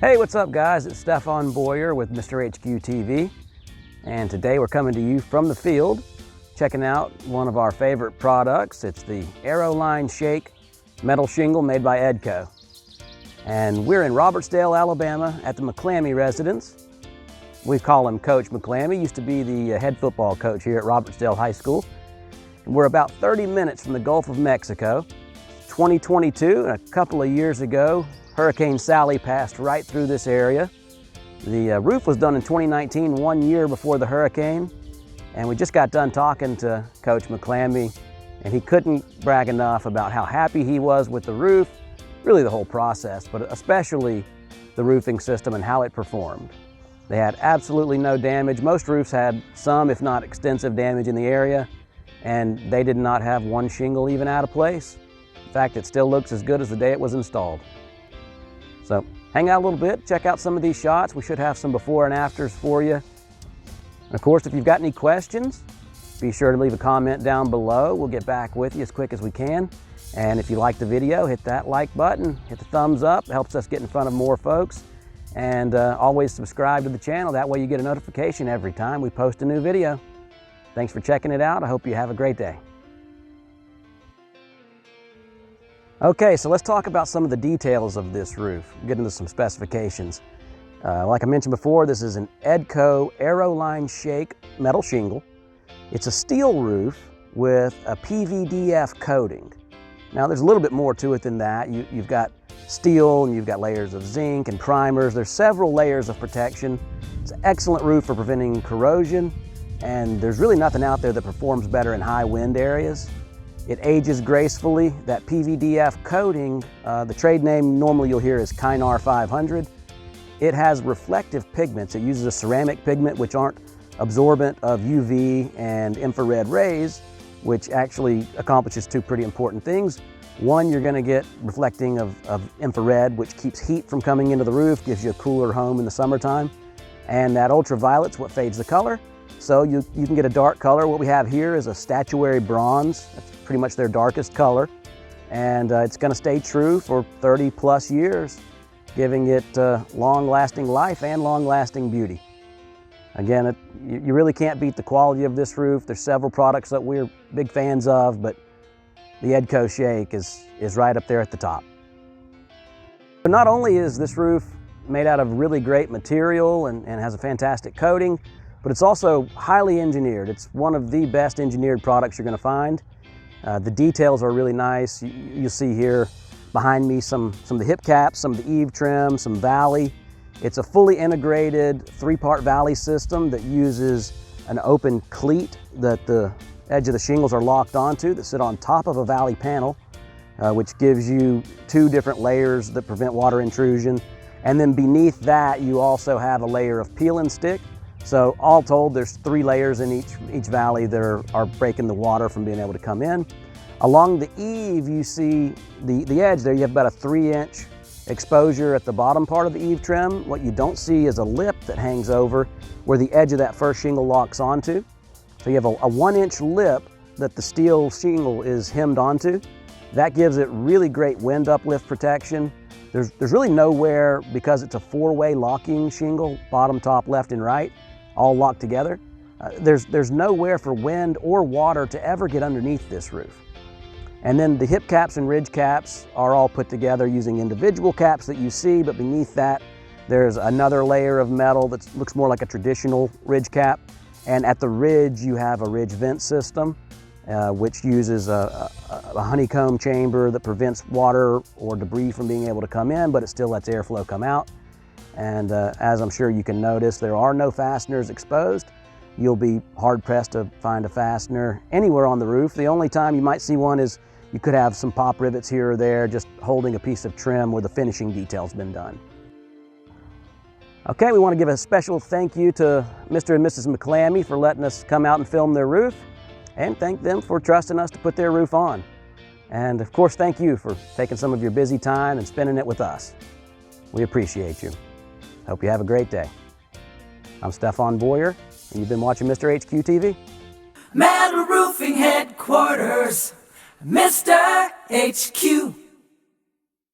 Hey, what's up guys? It's Stefan Boyer with Mr. HQ TV, and today we're coming to you from the field, checking out one of our favorite products. It's the Aeroline Shake metal shingle made by Edco. And we're in Robertsdale, Alabama at the McClammy residence. We call him Coach McClammy. Used to be the head football coach here at Robertsdale High School. And we're about 30 minutes from the Gulf of Mexico. 2022, and a couple of years ago, Hurricane Sally passed right through this area. The roof was done in 2019, 1 year before the hurricane, and we just got done talking to Coach McClammy, and he couldn't brag enough about how happy he was with the roof, really the whole process, but especially the roofing system and how it performed. They had absolutely no damage. Most roofs had some, if not extensive damage in the area, and they did not have one shingle even out of place. In fact, it still looks as good as the day it was installed. So hang out a little bit, check out some of these shots. We should have some before and afters for you. And of course, if you've got any questions, be sure to leave a comment down below. We'll get back with you as quick as we can. And if you like the video, hit that like button, hit the thumbs up. It helps us get in front of more folks. And always subscribe to the channel. That way you get a notification every time we post a new video. Thanks for checking it out. I hope you have a great day. Okay, so let's talk about some of the details of this roof. Get into some specifications. Like I mentioned before, this is an Edco Aeroline Shake metal shingle. It's a steel roof with a PVDF coating. Now there's a little bit more to it than that. You've got steel and you've got layers of zinc and primers. There's several layers of protection. It's an excellent roof for preventing corrosion, and there's really nothing out there that performs better in high wind areas. It ages gracefully. That PVDF coating, the trade name normally you'll hear is Kynar 500. It has reflective pigments. It uses a ceramic pigment which aren't absorbent of UV and infrared rays, which actually accomplishes two pretty important things. One, you're gonna get reflecting of infrared, which keeps heat from coming into the roof, gives you a cooler home in the summertime. And that ultraviolet's what fades the color. So you can get a dark color. What we have here is a statuary bronze. That's pretty much their darkest color. And it's gonna stay true for 30 plus years, giving it long-lasting life and long-lasting beauty. Again, you really can't beat the quality of this roof. There's several products that we're big fans of, but the Edco Shake is right up there at the top. But not only is this roof made out of really great material and has a fantastic coating, but it's also highly engineered. It's one of the best engineered products you're gonna find. The details are really nice. You'll see here behind me some of the hip caps, some of the eave trim, some valley. It's a fully integrated 3-part valley system that uses an open cleat that the edge of the shingles are locked onto that sit on top of a valley panel, which gives you 2 different layers that prevent water intrusion. And then beneath that, you also have a layer of peel and stick. So all told, there's 3 layers in each valley that are breaking the water from being able to come in. Along the eave, you see the edge there, you have about a 3-inch exposure at the bottom part of the eave trim. What you don't see is a lip that hangs over where the edge of that first shingle locks onto. So you have a 1-inch lip that the steel shingle is hemmed onto. That gives it really great wind uplift protection. There's really nowhere, because it's a 4-way locking shingle, bottom, top, left, and right, all locked together. There's nowhere for wind or water to ever get underneath this roof. And then the hip caps and ridge caps are all put together using individual caps that you see, but beneath that, there's another layer of metal that looks more like a traditional ridge cap. And at the ridge, you have a ridge vent system, which uses a honeycomb chamber that prevents water or debris from being able to come in, but it still lets airflow come out. And as I'm sure you can notice, there are no fasteners exposed. You'll be hard-pressed to find a fastener anywhere on the roof. The only time you might see one is you could have some pop rivets here or there, just holding a piece of trim where the finishing detail's been done. Okay, we want to give a special thank you to Mr. and Mrs. McClammy for letting us come out and film their roof, and thank them for trusting us to put their roof on. And of course, thank you for taking some of your busy time and spending it with us. We appreciate you. Hope you have a great day. I'm Stefan Boyer, and you've been watching Mr. HQ TV. Metal Roofing Headquarters, Mr. HQ.